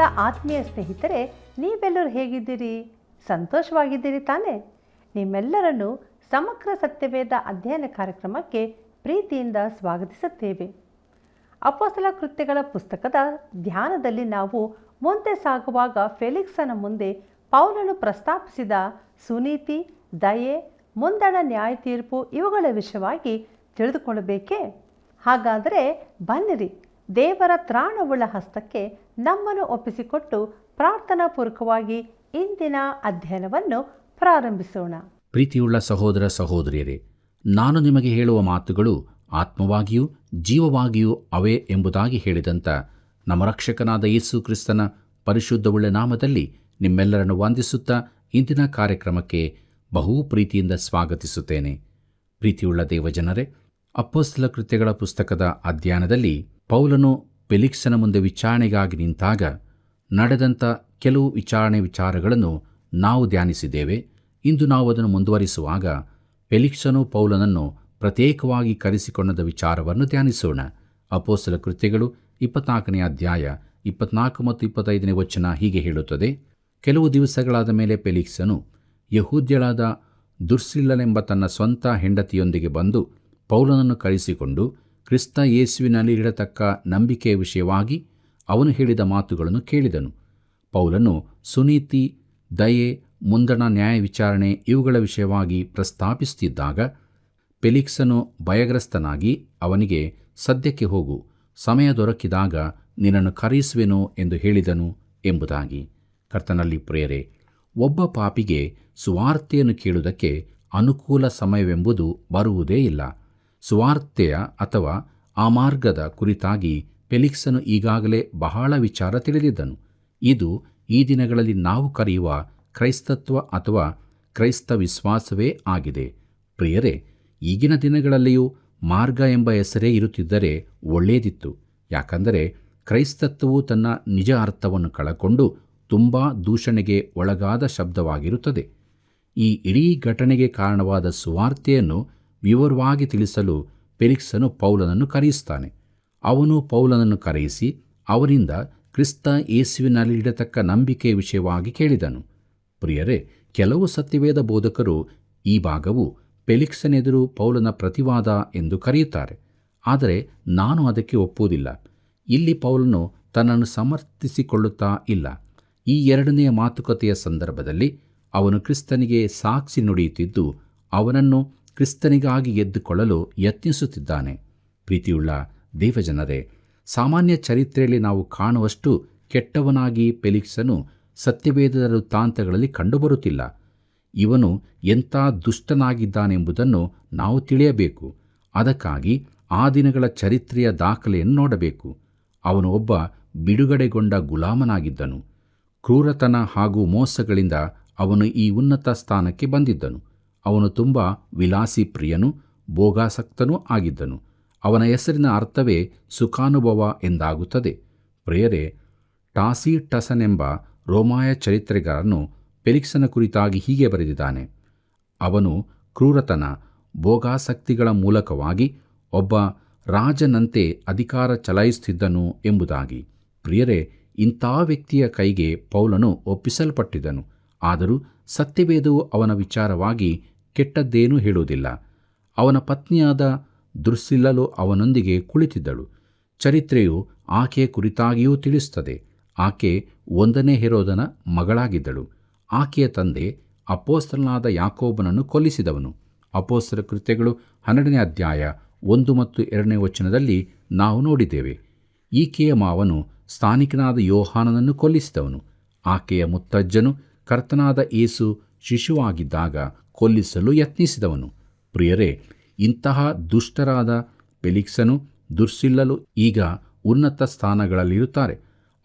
ಎಲ್ಲ ಆತ್ಮೀಯ ಸ್ನೇಹಿತರೆ, ನೀವೆಲ್ಲರೂ ಹೇಗಿದ್ದೀರಿ? ಸಂತೋಷವಾಗಿದ್ದೀರಿ ತಾನೇ? ನಿಮ್ಮೆಲ್ಲರನ್ನು ಸಮಗ್ರ ಸತ್ಯವೇದ ಅಧ್ಯಯನ ಕಾರ್ಯಕ್ರಮಕ್ಕೆ ಪ್ರೀತಿಯಿಂದ ಸ್ವಾಗತಿಸುತ್ತೇವೆ. ಅಪೊಸ್ತಲ ಕೃತ್ಯಗಳ ಪುಸ್ತಕದ ಧ್ಯಾನದಲ್ಲಿ ನಾವು ಮುಂದೆ ಸಾಗುವಾಗ ಫೆಲಿಕ್ಸನ ಮುಂದೆ ಪೌಲನು ಪ್ರಸ್ತಾಪಿಸಿದ ಸುನೀತಿ, ದಯೆ, ಮುಂದಣ ನ್ಯಾಯ ತೀರ್ಪು ಇವುಗಳ ವಿಷಯವಾಗಿ ತಿಳಿದುಕೊಳ್ಳಬೇಕೇ? ಹಾಗಾದರೆ ಬನ್ನಿರಿ, ದೇವರ ತ್ರಾಣವುಳ್ಳ ಹಸ್ತಕ್ಕೆ ನಮ್ಮನ್ನು ಒಪ್ಪಿಸಿಕೊಟ್ಟು ಪ್ರಾರ್ಥನಾ ಪೂರ್ವಕವಾಗಿ ಇಂದಿನ ಅಧ್ಯಯನವನ್ನು ಪ್ರಾರಂಭಿಸೋಣ. ಪ್ರೀತಿಯುಳ್ಳ ಸಹೋದರ ಸಹೋದರಿಯರೇ, ನಾನು ನಿಮಗೆ ಹೇಳುವ ಮಾತುಗಳು ಆತ್ಮವಾಗಿಯೂ ಜೀವವಾಗಿಯೂ ಅವೆ ಎಂಬುದಾಗಿ ಹೇಳಿದಂಥ ನಮ್ಮ ರಕ್ಷಕನಾದ ಯೇಸು ಕ್ರಿಸ್ತನ ಪರಿಶುದ್ಧವುಳ್ಳ ನಾಮದಲ್ಲಿ ನಿಮ್ಮೆಲ್ಲರನ್ನು ವಂದಿಸುತ್ತಾ ಇಂದಿನ ಕಾರ್ಯಕ್ರಮಕ್ಕೆ ಬಹು ಪ್ರೀತಿಯಿಂದ ಸ್ವಾಗತಿಸುತ್ತೇನೆ. ಪ್ರೀತಿಯುಳ್ಳ ದೇವಜನರೇ, ಅಪೊಸ್ತಲ ಕೃತ್ಯಗಳ ಪುಸ್ತಕದ ಅಧ್ಯಯನದಲ್ಲಿ ಪೌಲನು ಫೆಲಿಕ್ಸನ ಮುಂದೆ ವಿಚಾರಣೆಗಾಗಿ ನಿಂತಾಗ ನಡೆದಂಥ ಕೆಲವು ವಿಚಾರಗಳನ್ನು ನಾವು ಧ್ಯಾನಿಸಿದ್ದೇವೆ. ಇಂದು ನಾವು ಅದನ್ನು ಮುಂದುವರಿಸುವಾಗ ಫೆಲಿಕ್ಸನು ಪೌಲನನ್ನು ಪ್ರತ್ಯೇಕವಾಗಿ ಕರೆಸಿಕೊಂಡ ವಿಚಾರವನ್ನು ಧ್ಯಾನಿಸೋಣ. ಅಪೊಸ್ತಲ ಕೃತ್ಯಗಳು 24ನೇ ಅಧ್ಯಾಯ 24 ಮತ್ತು 25ನೇ ವಚನ ಹೀಗೆ ಹೇಳುತ್ತದೆ: ಕೆಲವು ದಿವಸಗಳಾದ ಮೇಲೆ ಫೆಲಿಕ್ಸನು ಯಹೂದ್ಯಳಾದ ದುರ್ಸಿಲ್ಲನೆಂಬ ತನ್ನ ಸ್ವಂತ ಹೆಂಡತಿಯೊಂದಿಗೆ ಬಂದು ಪೌಲನನ್ನು ಕರೆಸಿಕೊಂಡು ಕ್ರಿಸ್ತ ಯೇಸುವಿನಲ್ಲಿ ಇಡತಕ್ಕ ನಂಬಿಕೆಯ ವಿಷಯವಾಗಿ ಅವನು ಹೇಳಿದ ಮಾತುಗಳನ್ನು ಕೇಳಿದನು. ಪೌಲನು ಸುನೀತಿ, ದಯೆ, ಮುಂದಣ ನ್ಯಾಯ ವಿಚಾರಣೆ ಇವುಗಳ ವಿಷಯವಾಗಿ ಪ್ರಸ್ತಾಪಿಸುತ್ತಿದ್ದಾಗ ಫೆಲಿಕ್ಸನು ಭಯಗ್ರಸ್ತನಾಗಿ ಅವನಿಗೆ, ಸದ್ಯಕ್ಕೆ ಹೋಗು, ಸಮಯ ದೊರಕಿದಾಗ ನಿನ್ನನ್ನು ಕರೆಯಿಸುವೆನು ಎಂದು ಹೇಳಿದನು ಎಂಬುದಾಗಿ. ಕರ್ತನಲ್ಲಿ ಪ್ರಿಯರೇ, ಒಬ್ಬ ಪಾಪಿಗೆ ಸುವಾರ್ತೆಯನ್ನು ಕೇಳುವುದಕ್ಕೆ ಅನುಕೂಲ ಸಮಯವೆಂಬುದು ಬರುವುದೇ ಇಲ್ಲ. ಸುವಾರ್ತೆಯ ಅಥವಾ ಆ ಮಾರ್ಗದ ಕುರಿತಾಗಿ ಫೆಲಿಕ್ಸನು ಈಗಾಗಲೇ ಬಹಳ ವಿಚಾರ ತಿಳಿದಿದ್ದನು. ಇದು ಈ ದಿನಗಳಲ್ಲಿ ನಾವು ಕರೆಯುವ ಕ್ರೈಸ್ತತ್ವ ಅಥವಾ ಕ್ರೈಸ್ತ ವಿಶ್ವಾಸವೇ ಆಗಿದೆ. ಪ್ರಿಯರೇ, ಈಗಿನ ದಿನಗಳಲ್ಲಿಯೂ ಮಾರ್ಗ ಎಂಬ ಹೆಸರೇ ಇರುತ್ತಿದ್ದರೆ ಒಳ್ಳೆಯದಿತ್ತು. ಯಾಕಂದರೆ ಕ್ರೈಸ್ತತ್ವವು ತನ್ನ ನಿಜ ಅರ್ಥವನ್ನು ಕಳಕೊಂಡು ತುಂಬ ದೂಷಣೆಗೆ ಒಳಗಾದ ಶಬ್ದವಾಗಿರುತ್ತದೆ. ಈ ಇಡೀ ಘಟನೆಗೆ ಕಾರಣವಾದ ಸುವಾರ್ತೆಯನ್ನು ವಿವರವಾಗಿ ತಿಳಿಸಲು ಫೆಲಿಕ್ಸನು ಪೌಲನನ್ನು ಕರೆಯಿಸ್ತಾನೆ. ಅವನು ಪೌಲನನ್ನು ಕರೆಯಿಸಿ ಅವನಿಂದ ಕ್ರಿಸ್ತ ಯೇಸುವಿನಲ್ಲಿ ಇಡತಕ್ಕ ನಂಬಿಕೆಯ ವಿಷಯವಾಗಿ ಕೇಳಿದನು. ಪ್ರಿಯರೇ, ಕೆಲವು ಸತ್ಯವೇದ ಬೋಧಕರು ಈ ಭಾಗವು ಫೆಲಿಕ್ಸನೆದುರು ಪೌಲನ ಪ್ರತಿವಾದ ಎಂದು ಕರೆಯುತ್ತಾರೆ. ಆದರೆ ನಾನು ಅದಕ್ಕೆ ಒಪ್ಪುವುದಿಲ್ಲ. ಇಲ್ಲಿ ಪೌಲನು ತನ್ನನ್ನು ಸಮರ್ಥಿಸಿಕೊಳ್ಳುತ್ತಾ ಇಲ್ಲ. ಈ ಎರಡನೆಯ ಮಾತುಕತೆಯ ಸಂದರ್ಭದಲ್ಲಿ ಅವನು ಕ್ರಿಸ್ತನಿಗೆ ಸಾಕ್ಷಿ ನುಡಿಯುತ್ತಿದ್ದು ಅವನನ್ನು ಕ್ರಿಸ್ತನಿಗಾಗಿ ಗೆದ್ದುಕೊಳ್ಳಲು ಯತ್ನಿಸುತ್ತಿದ್ದಾನೆ. ಪ್ರೀತಿಯುಳ್ಳ ದೇವಜನರೇ, ಸಾಮಾನ್ಯ ಚರಿತ್ರೆಯಲ್ಲಿ ನಾವು ಕಾಣುವಷ್ಟು ಕೆಟ್ಟವನಾಗಿ ಫೆಲಿಕ್ಸನು ಸತ್ಯವೇದದ ವೃತ್ತಾಂತಗಳಲ್ಲಿ ಕಂಡುಬರುತ್ತಿಲ್ಲ. ಇವನು ಎಂಥ ದುಷ್ಟನಾಗಿದ್ದಾನೆಂಬುದನ್ನು ನಾವು ತಿಳಿಯಬೇಕು. ಅದಕ್ಕಾಗಿ ಆ ದಿನಗಳ ಚರಿತ್ರೆಯ ದಾಖಲೆಯನ್ನು ನೋಡಬೇಕು. ಅವನು ಒಬ್ಬ ಬಿಡುಗಡೆಗೊಂಡ ಗುಲಾಮನಾಗಿದ್ದನು. ಕ್ರೂರತನ ಹಾಗೂ ಮೋಸಗಳಿಂದ ಅವನು ಈ ಉನ್ನತ ಸ್ಥಾನಕ್ಕೆ ಬಂದಿದ್ದನು. ಅವನು ತುಂಬ ವಿಲಾಸಿ ಪ್ರಿಯನೂ ಭೋಗಾಸಕ್ತನೂ ಆಗಿದ್ದನು. ಅವನ ಹೆಸರಿನ ಅರ್ಥವೇ ಸುಖಾನುಭವ ಎಂದಾಗುತ್ತದೆ. ಪ್ರಿಯರೇ, ಟಾಸಿಟಸನೆಂಬ ರೋಮಾಯ ಚರಿತ್ರೆಗಾರನು ಫೆಲಿಕ್ಸನ ಕುರಿತಾಗಿ ಹೀಗೆ ಬರೆದಿದ್ದಾನೆ: ಅವನು ಕ್ರೂರತನ, ಭೋಗಾಸಕ್ತಿಗಳ ಮೂಲಕವಾಗಿ ಒಬ್ಬ ರಾಜನಂತೆ ಅಧಿಕಾರ ಚಲಾಯಿಸುತ್ತಿದ್ದನು ಎಂಬುದಾಗಿ. ಪ್ರಿಯರೇ, ಇಂಥ ವ್ಯಕ್ತಿಯ ಕೈಗೆ ಪೌಲನು ಒಪ್ಪಿಸಲ್ಪಟ್ಟಿದ್ದನು. ಆದರೂ ಸತ್ಯವೇದವು ಅವನ ವಿಚಾರವಾಗಿ ಕೆಟ್ಟದ್ದೇನೂ ಹೇಳುವುದಿಲ್ಲ. ಅವನ ಪತ್ನಿಯಾದ ದುರ್ಸಿಲ್ಲಲು ಅವನೊಂದಿಗೆ ಕುಳಿತಿದ್ದಳು. ಚರಿತ್ರೆಯು ಆಕೆಯ ಕುರಿತಾಗಿಯೂ ತಿಳಿಸುತ್ತದೆ. ಆಕೆ 1ನೇ ಹೆರೋದನ ಮಗಳಾಗಿದ್ದಳು. ಆಕೆಯ ತಂದೆ ಅಪೊಸ್ತಲನಾದ ಯಾಕೋಬನನ್ನು ಕೊಲ್ಲಿಸಿದವನು. ಅಪೊಸ್ತಲ ಕೃತ್ಯಗಳು 12ನೇ ಅಧ್ಯಾಯ 1 ಮತ್ತು 2ನೇ ವಚನದಲ್ಲಿ ನಾವು ನೋಡಿದ್ದೇವೆ. ಈಕೆಯ ಮಾವನು ಸ್ಥಾನಿಕನಾದ ಯೋಹಾನನನ್ನು ಕೊಲ್ಲಿಸಿದವನು. ಆಕೆಯ ಮುತ್ತಜ್ಜನು ಕರ್ತನಾದ ಯೇಸು ಶಿಶುವಾಗಿದ್ದಾಗ ಕೊಲ್ಲಿಸಲು ಯತ್ನಿಸಿದವನು. ಪ್ರಿಯರೇ, ಇಂತಹ ದುಷ್ಟರಾದ ಫೆಲಿಕ್ಸನು, ದುರ್ಸಿಲ್ಲಲು ಈಗ ಉನ್ನತ ಸ್ಥಾನಗಳಲ್ಲಿರುತ್ತಾರೆ.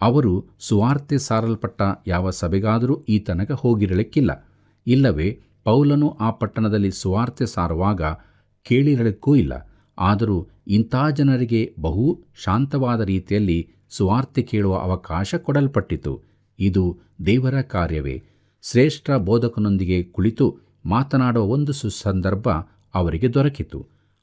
ಅವರು ಸುವಾರ್ತೆ ಸಾರಲ್ಪಟ್ಟ ಯಾವ ಸಭೆಗಾದರೂ ಈ ತನಕ ಹೋಗಿರಲಿಕ್ಕಿಲ್ಲ. ಇಲ್ಲವೇ ಪೌಲನು ಆ ಪಟ್ಟಣದಲ್ಲಿ ಸುವಾರ್ತೆ ಸಾರುವಾಗ ಕೇಳಿರಲಿಕ್ಕೂ ಇಲ್ಲ. ಆದರೂ ಇಂಥ ಜನರಿಗೆ ಬಹು ಶಾಂತವಾದ ರೀತಿಯಲ್ಲಿ ಸುವಾರ್ತೆ ಕೇಳುವ ಅವಕಾಶ ಕೊಡಲ್ಪಟ್ಟಿತು. ಇದು ದೇವರ ಕಾರ್ಯವೇ. ಶ್ರೇಷ್ಠ ಬೋಧಕನೊಂದಿಗೆ ಕುಳಿತು ಮಾತನಾಡುವ ಒಂದು ಸುಸಂದರ್ಭ ಅವರಿಗೆ ದೊರಕಿತು.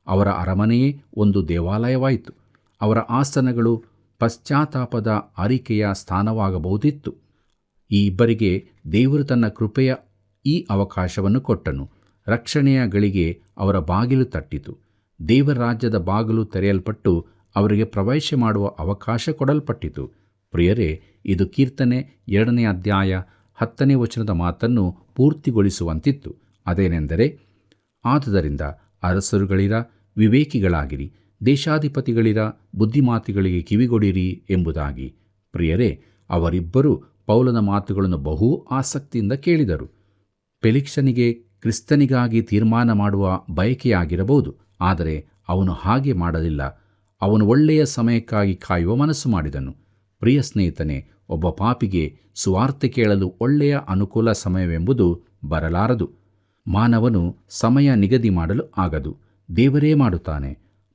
ಅವರ ಅರಮನೆಯೇ ಒಂದು ದೇವಾಲಯವಾಯಿತು. ಅವರ ಆಸನಗಳು ಪಶ್ಚಾತ್ತಾಪದ ಅರಿಕೆಯ ಸ್ಥಾನವಾಗಬಹುದಿತ್ತು. ಈ ಇಬ್ಬರಿಗೆ ದೇವರು ತನ್ನ ಕೃಪೆಯ ಈ ಅವಕಾಶವನ್ನು ಕೊಟ್ಟನು. ರಕ್ಷಣೆಯ ಗಳಿಗೆ ಅವರ ಬಾಗಿಲು ತಟ್ಟಿತು. ದೇವರ ರಾಜ್ಯದ ಬಾಗಿಲು ತೆರೆಯಲ್ಪಟ್ಟು ಅವರಿಗೆ ಪ್ರವೇಶ ಮಾಡುವ ಅವಕಾಶ ಕೊಡಲ್ಪಟ್ಟಿತು. ಪ್ರಿಯರೇ, ಇದು ಕೀರ್ತನೆ 2ನೇ ಅಧ್ಯಾಯ 10ನೇ ವಚನದ ಮಾತನ್ನು ಪೂರ್ತಿಗೊಳಿಸುವಂತಿತ್ತು. ಅದೇನೆಂದರೆ, ಆದುದರಿಂದ ಅರಸರುಗಳಿರ, ವಿವೇಕಿಗಳಾಗಿರಿ, ದೇಶಾಧಿಪತಿಗಳಿರ, ಬುದ್ಧಿಮಾತಿಗಳಿಗೆ ಕಿವಿಗೊಡಿರಿ ಎಂಬುದಾಗಿ. ಪ್ರಿಯರೇ, ಅವರಿಬ್ಬರೂ ಪೌಲನ ಮಾತುಗಳನ್ನು ಬಹು ಆಸಕ್ತಿಯಿಂದ ಕೇಳಿದರು. ಫೆಲಿಕ್ಸನಿಗೆ ಕ್ರಿಸ್ತನಿಗಾಗಿ ತೀರ್ಮಾನ ಮಾಡುವ ಬಯಕೆಯಾಗಿರಬಹುದು, ಆದರೆ ಅವನು ಹಾಗೆ ಮಾಡಲಿಲ್ಲ. ಅವನು ಒಳ್ಳೆಯ ಸಮಯಕ್ಕಾಗಿ ಕಾಯುವ ಮನಸ್ಸು ಮಾಡಿದನು. ಪ್ರಿಯ ಸ್ನೇಹಿತನೇ, ಒಬ್ಬ ಪಾಪಿಗೆ ಸುವಾರ್ತೆ ಕೇಳಲು ಒಳ್ಳೆಯ ಅನುಕೂಲ ಸಮಯವೆಂಬುದು ಬರಲಾರದು. ಮಾನವನು ಸಮಯ ನಿಗದಿ ಮಾಡಲು ಆಗದು, ದೇವರೇ ಮಾಡುತ್ತಾನೆ.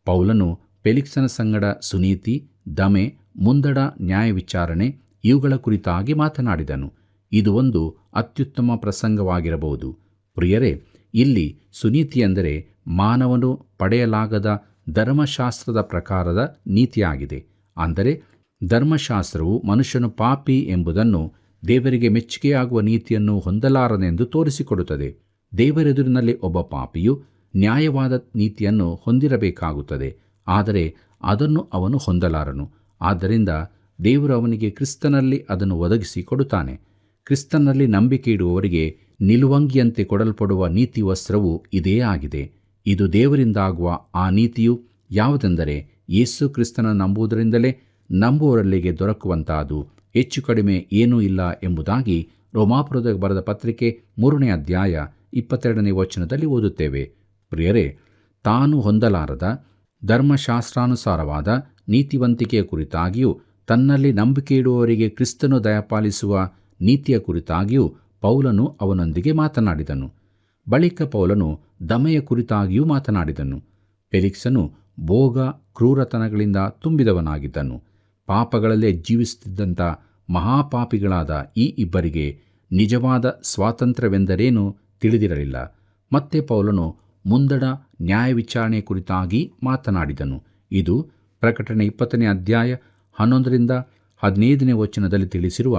ಪೌಲನು ಫೆಲಿಕ್ಸನ ಸಂಗಡ ಸುನೀತಿ, ದಮೆ, ಮುಂದಡ ನ್ಯಾಯ ವಿಚಾರಣೆ ಇವುಗಳ ಕುರಿತಾಗಿ ಮಾತನಾಡಿದನು. ಇದು ಒಂದು ಅತ್ಯುತ್ತಮ ಪ್ರಸಂಗವಾಗಿರಬಹುದು. ಪ್ರಿಯರೇ, ಇಲ್ಲಿ ಸುನೀತಿ ಎಂದರೆ ಮಾನವನು ಪಡೆಯಲಾಗದ ಧರ್ಮಶಾಸ್ತ್ರದ ಪ್ರಕಾರದ ನೀತಿಯಾಗಿದೆ. ಅಂದರೆ ಧರ್ಮಶಾಸ್ತ್ರವು ಮನುಷ್ಯನು ಪಾಪಿ ಎಂಬುದನ್ನು, ದೇವರಿಗೆ ಮೆಚ್ಚುಗೆಯಾಗುವ ನೀತಿಯನ್ನು ಹೊಂದಲಾರನೆಂದು ತೋರಿಸಿಕೊಡುತ್ತದೆ. ದೇವರೆದುರಿನಲ್ಲಿ ಒಬ್ಬ ಪಾಪಿಯು ನ್ಯಾಯವಾದ ನೀತಿಯನ್ನು ಹೊಂದಿರಬೇಕಾಗುತ್ತದೆ, ಆದರೆ ಅದನ್ನು ಅವನು ಹೊಂದಲಾರನು. ಆದ್ದರಿಂದ ದೇವರು ಅವನಿಗೆ ಕ್ರಿಸ್ತನಲ್ಲಿ ಅದನ್ನು ಒದಗಿಸಿ ಕೊಡುತ್ತಾನೆ. ಕ್ರಿಸ್ತನಲ್ಲಿ ನಂಬಿಕೆ ಇಡುವವರಿಗೆ ನಿಲುವಂಗಿಯಂತೆ ಕೊಡಲ್ಪಡುವ ನೀತಿ ವಸ್ತ್ರವು ಇದೇ ಆಗಿದೆ. ಇದು ದೇವರಿಂದಾಗುವ ಆ ನೀತಿಯು ಯಾವುದೆಂದರೆ, ಯೇಸು ಕ್ರಿಸ್ತನ ನಂಬುವುದರಿಂದಲೇ ನಂಬುವವರಲ್ಲಿಗೆ ದೊರಕುವಂತಾದು, ಹೆಚ್ಚು ಕಡಿಮೆ ಏನೂ ಇಲ್ಲ ಎಂಬುದಾಗಿ ರೋಮಾಪುರದ ಬರೆದ ಪತ್ರಿಕೆ 3ನೇ ಅಧ್ಯಾಯ 22ನೇ ವಚನದಲ್ಲಿ ಓದುತ್ತೇವೆ. ಪ್ರಿಯರೇ, ತಾನು ಹೊಂದಲಾರದ ಧರ್ಮಶಾಸ್ತ್ರಾನುಸಾರವಾದ ನೀತಿವಂತಿಕೆಯ ಕುರಿತಾಗಿಯೂ ತನ್ನಲ್ಲಿ ನಂಬಿಕೆ ಇಡುವವರಿಗೆ ಕ್ರಿಸ್ತನು ದಯಪಾಲಿಸುವ ನೀತಿಯ ಕುರಿತಾಗಿಯೂ ಪೌಲನು ಅವನೊಂದಿಗೆ ಮಾತನಾಡಿದನು. ಬಳಿಕ ಪೌಲನು ದಮೆಯ ಕುರಿತಾಗಿಯೂ ಮಾತನಾಡಿದನು. ಫೆಲಿಕ್ಸನು ಭೋಗ ಕ್ರೂರತನಗಳಿಂದ ತುಂಬಿದವನಾಗಿದ್ದನು. ಪಾಪಗಳಲ್ಲೇ ಜೀವಿಸುತ್ತಿದ್ದಂಥ ಮಹಾಪಾಪಿಗಳಾದ ಈ ಇಬ್ಬರಿಗೆ ನಿಜವಾದ ಸ್ವಾತಂತ್ರ್ಯವೆಂದರೇನು ತಿಳಿದಿರಲಿಲ್ಲ. ಮತ್ತೆ ಪೌಲನು ಮುಂದಡ ನ್ಯಾಯ ವಿಚಾರಣೆ ಕುರಿತಾಗಿ ಮಾತನಾಡಿದನು. ಇದು ಪ್ರಕಟಣೆ 20ನೇ ಅಧ್ಯಾಯ 11ರಿಂದ 15ನೇ ವಚನದಲ್ಲಿ ತಿಳಿಸಿರುವ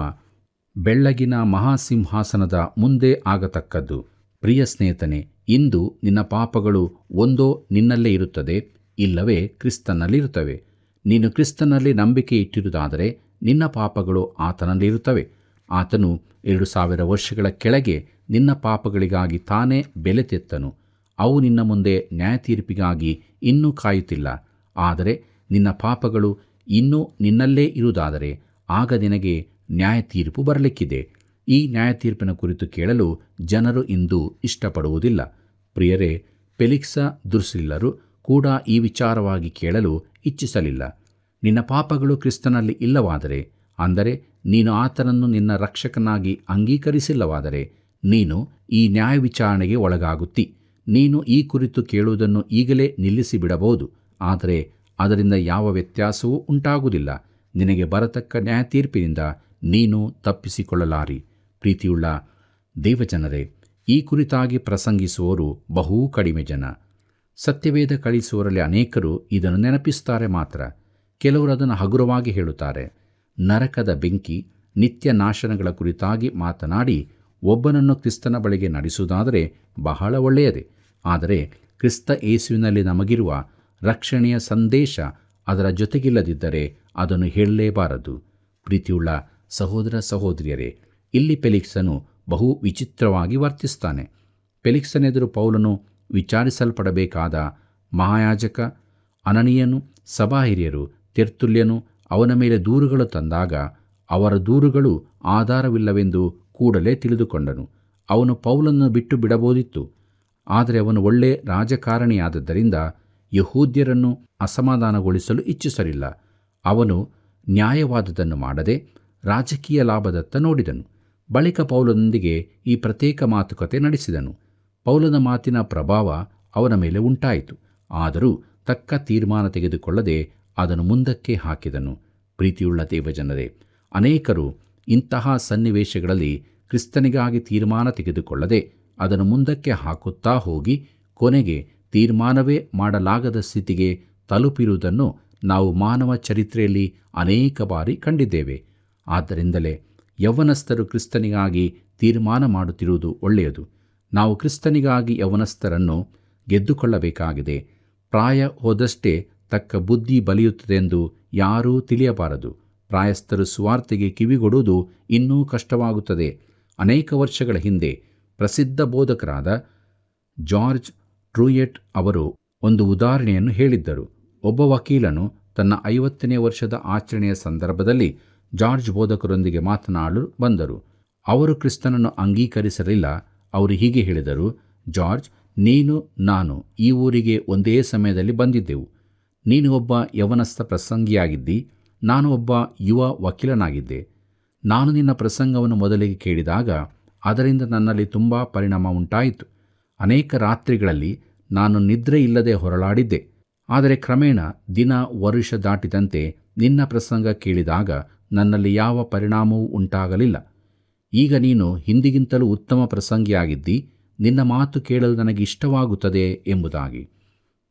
ಬೆಳ್ಳಗಿನ ಮಹಾಸಿಂಹಾಸನದ ಮುಂದೆ ಆಗತಕ್ಕದ್ದು. ಪ್ರಿಯ ಸ್ನೇಹಿತನೇ, ಇಂದು ನಿನ್ನ ಪಾಪಗಳು ಒಂದೋ ನಿನ್ನಲ್ಲೇ ಇರುತ್ತದೆ, ಇಲ್ಲವೇ ಕ್ರಿಸ್ತನಲ್ಲಿರುತ್ತವೆ. ನೀನು ಕ್ರಿಸ್ತನಲ್ಲಿ ನಂಬಿಕೆ ಇಟ್ಟಿರುವುದಾದರೆ ನಿನ್ನ ಪಾಪಗಳು ಆತನಲ್ಲಿರುತ್ತವೆ. ಆತನು 2000 ವರ್ಷಗಳ ಕೆಳಗೆ ನಿನ್ನ ಪಾಪಗಳಿಗಾಗಿ ತಾನೇ ಬೆಲೆ ತೆತ್ತನು. ಅವು ನಿನ್ನ ಮುಂದೆ ನ್ಯಾಯತೀರ್ಪಿಗಾಗಿ ಇನ್ನೂ ಕಾಯುತ್ತಿಲ್ಲ. ಆದರೆ ನಿನ್ನ ಪಾಪಗಳು ಇನ್ನೂ ನಿನ್ನಲ್ಲೇ ಇರುವುದಾದರೆ ಆಗ ನಿನಗೆ ನ್ಯಾಯತೀರ್ಪು ಬರಲಿಕ್ಕಿದೆ. ಈ ನ್ಯಾಯತೀರ್ಪಿನ ಕುರಿತು ಕೇಳಲು ಜನರು ಇಂದು ಇಷ್ಟಪಡುವುದಿಲ್ಲ. ಪ್ರಿಯರೇ, ಫೆಲಿಕ್ಸ ದುರ್ಸಿಲ್ಲರು ಕೂಡ ಈ ವಿಚಾರವಾಗಿ ಕೇಳಲು ಇಚ್ಛಿಸಲಿಲ್ಲ. ನಿನ್ನ ಪಾಪಗಳು ಕ್ರಿಸ್ತನಲ್ಲಿ ಇಲ್ಲವಾದರೆ, ಅಂದರೆ ನೀನು ಆತನನ್ನು ನಿನ್ನ ರಕ್ಷಕನಾಗಿ ಅಂಗೀಕರಿಸಿಲ್ಲವಾದರೆ, ನೀನು ಈ ನ್ಯಾಯ ವಿಚಾರಣೆಗೆ ಒಳಗಾಗುತ್ತಿ. ನೀನು ಈ ಕುರಿತು ಕೇಳುವುದನ್ನು ಈಗಲೇ ನಿಲ್ಲಿಸಿಬಿಡಬಹುದು, ಆದರೆ ಅದರಿಂದ ಯಾವ ವ್ಯತ್ಯಾಸವೂ ಉಂಟಾಗುವುದಿಲ್ಲ. ನಿನಗೆ ಬರತಕ್ಕ ನ್ಯಾಯತೀರ್ಪಿನಿಂದ ನೀನು ತಪ್ಪಿಸಿಕೊಳ್ಳಲಾರಿ. ಪ್ರೀತಿಯುಳ್ಳ ದೇವಜನರೇ, ಈ ಕುರಿತಾಗಿ ಪ್ರಸಂಗಿಸುವವರು ಬಹು ಕಡಿಮೆ ಜನ. ಸತ್ಯವೇದ ಕಳಿಸುವವರಲ್ಲಿ ಅನೇಕರು ಇದನ್ನು ನೆನಪಿಸುತ್ತಾರೆ ಮಾತ್ರ. ಕೆಲವರು ಅದನ್ನು ಹಗುರವಾಗಿ ಹೇಳುತ್ತಾರೆ. ನರಕದ ಬೆಂಕಿ, ನಿತ್ಯ ನಾಶನಗಳ ಕುರಿತಾಗಿ ಮಾತನಾಡಿ ಒಬ್ಬನನ್ನು ಕ್ರಿಸ್ತನ ಬಳಿಗೆ ನಡೆಸುವುದಾದರೆ ಬಹಳ ಒಳ್ಳೆಯದೇ. ಆದರೆ ಕ್ರಿಸ್ತ ಯೇಸುವಿನಲ್ಲಿ ನಮಗಿರುವ ರಕ್ಷಣೆಯ ಸಂದೇಶ ಅದರ ಜೊತೆಗಿಲ್ಲದಿದ್ದರೆ ಅದನ್ನು ಹೇಳಲೇಬಾರದು. ಪ್ರೀತಿಯುಳ್ಳ ಸಹೋದರ ಸಹೋದರಿಯರೇ, ಇಲ್ಲಿ ಫೆಲಿಕ್ಸನು ಬಹು ವಿಚಿತ್ರವಾಗಿ ವರ್ತಿಸ್ತಾನೆ. ಫೆಲಿಕ್ಸನೆದುರು ಪೌಲನು ವಿಚಾರಿಸಲ್ಪಡಬೇಕಾದ ಮಹಾಯಾಜಕ ಅನನೀಯನು, ಸಭಾಹಿರಿಯರು ತೆರ್ತುಲ್ಯನು ಅವನ ಮೇಲೆ ದೂರುಗಳು ತಂದಾಗ ಅವರ ದೂರುಗಳು ಆಧಾರವಿಲ್ಲವೆಂದು ಕೂಡಲೇ ತಿಳಿದುಕೊಂಡನು. ಅವನು ಪೌಲನನ್ನು ಬಿಟ್ಟು ಬಿಡಬಹುದಿತ್ತು, ಆದರೆ ಅವನು ಒಳ್ಳೆ ರಾಜಕಾರಣಿಯಾದದ್ದರಿಂದ ಯಹೂದ್ಯರನ್ನು ಅಸಮಾಧಾನಗೊಳಿಸಲು ಇಚ್ಛಿಸಲಿಲ್ಲ. ಅವನು ನ್ಯಾಯವಾದದನ್ನು ಮಾಡದೆ ರಾಜಕೀಯ ಲಾಭದತ್ತ ನೋಡಿದನು. ಬಳಿಕ ಪೌಲನೊಂದಿಗೆ ಈ ಪ್ರತ್ಯೇಕ ಮಾತುಕತೆ ನಡೆಸಿದನು. ಪೌಲನ ಮಾತಿನ ಪ್ರಭಾವ ಅವನ ಮೇಲೆ ಉಂಟಾಯಿತು, ಆದರೂ ತಕ್ಕ ತೀರ್ಮಾನ ತೆಗೆದುಕೊಳ್ಳದೆ ಅದನ್ನು ಮುಂದಕ್ಕೆ ಹಾಕಿದನು. ಪ್ರೀತಿಯುಳ್ಳ ದೇವಜನರೇ, ಅನೇಕರು ಇಂತಹ ಸನ್ನಿವೇಶಗಳಲ್ಲಿ ಕ್ರಿಸ್ತನಿಗಾಗಿ ತೀರ್ಮಾನ ತೆಗೆದುಕೊಳ್ಳದೆ ಅದನ್ನು ಮುಂದಕ್ಕೆ ಹಾಕುತ್ತಾ ಹೋಗಿ ಕೊನೆಗೆ ತೀರ್ಮಾನವೇ ಮಾಡಲಾಗದ ಸ್ಥಿತಿಗೆ ತಲುಪಿರುವುದನ್ನು ನಾವು ಮಾನವ ಚರಿತ್ರೆಯಲ್ಲಿ ಅನೇಕ ಬಾರಿ ಕಂಡಿದ್ದೇವೆ. ಆದ್ದರಿಂದಲೇ ಯೌವನಸ್ಥರು ಕ್ರಿಸ್ತನಿಗಾಗಿ ತೀರ್ಮಾನ ಮಾಡುತ್ತಿರುವುದು ಒಳ್ಳೆಯದು. ನಾವು ಕ್ರಿಸ್ತನಿಗಾಗಿ ಯೌವನಸ್ಥರನ್ನು ಗೆದ್ದುಕೊಳ್ಳಬೇಕಾಗಿದೆ. ಪ್ರಾಯ ಹೋದಷ್ಟೇ ತಕ್ಕ ಬುದ್ಧಿ ಬಲಿಯುತ್ತದೆಂದು ಯಾರೂ ತಿಳಿಯಬಾರದು. ಪ್ರಾಯಸ್ಥರು ಸುವಾರ್ತೆಗೆ ಕಿವಿಗೊಡುವುದು ಇನ್ನೂ ಕಷ್ಟವಾಗುತ್ತದೆ. ಅನೇಕ ವರ್ಷಗಳ ಹಿಂದೆ ಪ್ರಸಿದ್ಧ ಬೋಧಕರಾದ ಜಾರ್ಜ್ ಟ್ರೂಯೆಟ್ ಅವರು ಒಂದು ಉದಾಹರಣೆಯನ್ನು ಹೇಳಿದ್ದರು. ಒಬ್ಬ ವಕೀಲನು ತನ್ನ 50ನೇ ವರ್ಷದ ಆಚರಣೆಯ ಸಂದರ್ಭದಲ್ಲಿ ಜಾರ್ಜ್ ಬೋಧಕರೊಂದಿಗೆ ಮಾತನಾಡಲು ಬಂದರು. ಅವರು ಕ್ರಿಸ್ತನನ್ನು ಅಂಗೀಕರಿಸಲಿಲ್ಲ. ಅವರು ಹೀಗೆ ಹೇಳಿದರು, ಜಾರ್ಜ್, ನೀನು ನಾನು ಈ ಊರಿಗೆ ಒಂದೇ ಸಮಯದಲ್ಲಿ ಬಂದಿದ್ದೆವು. ನೀನು ಒಬ್ಬ ಯೌವನಸ್ಥ ಪ್ರಸಂಗಿಯಾಗಿದ್ದಿ, ನಾನು ಒಬ್ಬ ಯುವ ವಕೀಲನಾಗಿದ್ದೆ. ನಾನು ನಿನ್ನ ಪ್ರಸಂಗವನ್ನು ಮೊದಲಿಗೆ ಕೇಳಿದಾಗ ಅದರಿಂದ ನನ್ನಲ್ಲಿ ತುಂಬ ಪರಿಣಾಮ ಉಂಟಾಯಿತು. ಅನೇಕ ರಾತ್ರಿಗಳಲ್ಲಿ ನಾನು ನಿದ್ರೆ ಇಲ್ಲದೆ ಹೊರಳಾಡಿದ್ದೆ. ಆದರೆ ಕ್ರಮೇಣ ದಿನ ವರುಷ ದಾಟಿದಂತೆ ನಿನ್ನ ಪ್ರಸಂಗ ಕೇಳಿದಾಗ ನನ್ನಲ್ಲಿ ಯಾವ ಪರಿಣಾಮವೂ ಉಂಟಾಗಲಿಲ್ಲ. ಈಗ ನೀನು ಹಿಂದಿಗಿಂತಲೂ ಉತ್ತಮ ಪ್ರಸಂಗಿಯಾಗಿದ್ದಿ. ನಿನ್ನ ಮಾತು ಕೇಳಲು ನನಗೆ ಇಷ್ಟವಾಗುತ್ತದೆ ಎಂಬುದಾಗಿ.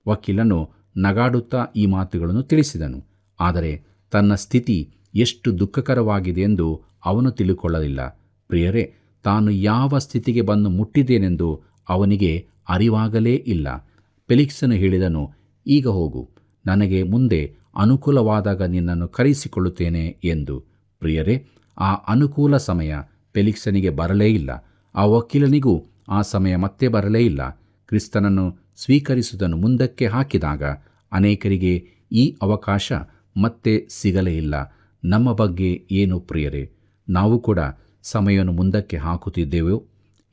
ವಕೀಲನು ನಗಾಡುತ್ತಾ ಈ ಮಾತುಗಳನ್ನು ತಿಳಿಸಿದನು. ಆದರೆ ತನ್ನ ಸ್ಥಿತಿ ಎಷ್ಟು ದುಃಖಕರವಾಗಿದೆ ಎಂದು ಅವನು ತಿಳಿದುಕೊಳ್ಳಲಿಲ್ಲ. ಪ್ರಿಯರೇ, ತಾನು ಯಾವ ಸ್ಥಿತಿಗೆ ಬಂದು ಮುಟ್ಟಿದ್ದೇನೆಂದು ಅವನಿಗೆ ಅರಿವಾಗಲೇ ಇಲ್ಲ. ಫೆಲಿಕ್ಸನು ಹೇಳಿದನು, ಈಗ ಹೋಗು, ನನಗೆ ಮುಂದೆ ಅನುಕೂಲವಾದಾಗ ನಿನ್ನನ್ನು ಕರೆಸಿಕೊಳ್ಳುತ್ತೇನೆ ಎಂದು. ಪ್ರಿಯರೇ, ಆ ಅನುಕೂಲ ಸಮಯ ಫೆಲಿಕ್ಸನಿಗೆ ಬರಲೇ ಇಲ್ಲ. ಆ ವಕೀಲನಿಗೂ ಆ ಸಮಯ ಮತ್ತೆ ಬರಲೇ ಇಲ್ಲ. ಕ್ರಿಸ್ತನನ್ನು ಸ್ವೀಕರಿಸುವುದನ್ನು ಮುಂದಕ್ಕೆ ಹಾಕಿದಾಗ ಅನೇಕರಿಗೆ ಈ ಅವಕಾಶ ಮತ್ತೆ ಸಿಗಲೇ ಇಲ್ಲ. ನಮ್ಮ ಬಗ್ಗೆ ಏನು ಪ್ರಿಯರೇ? ನಾವು ಕೂಡ ಸಮಯವನ್ನು ಮುಂದಕ್ಕೆ ಹಾಕುತ್ತಿದ್ದೇವೋ?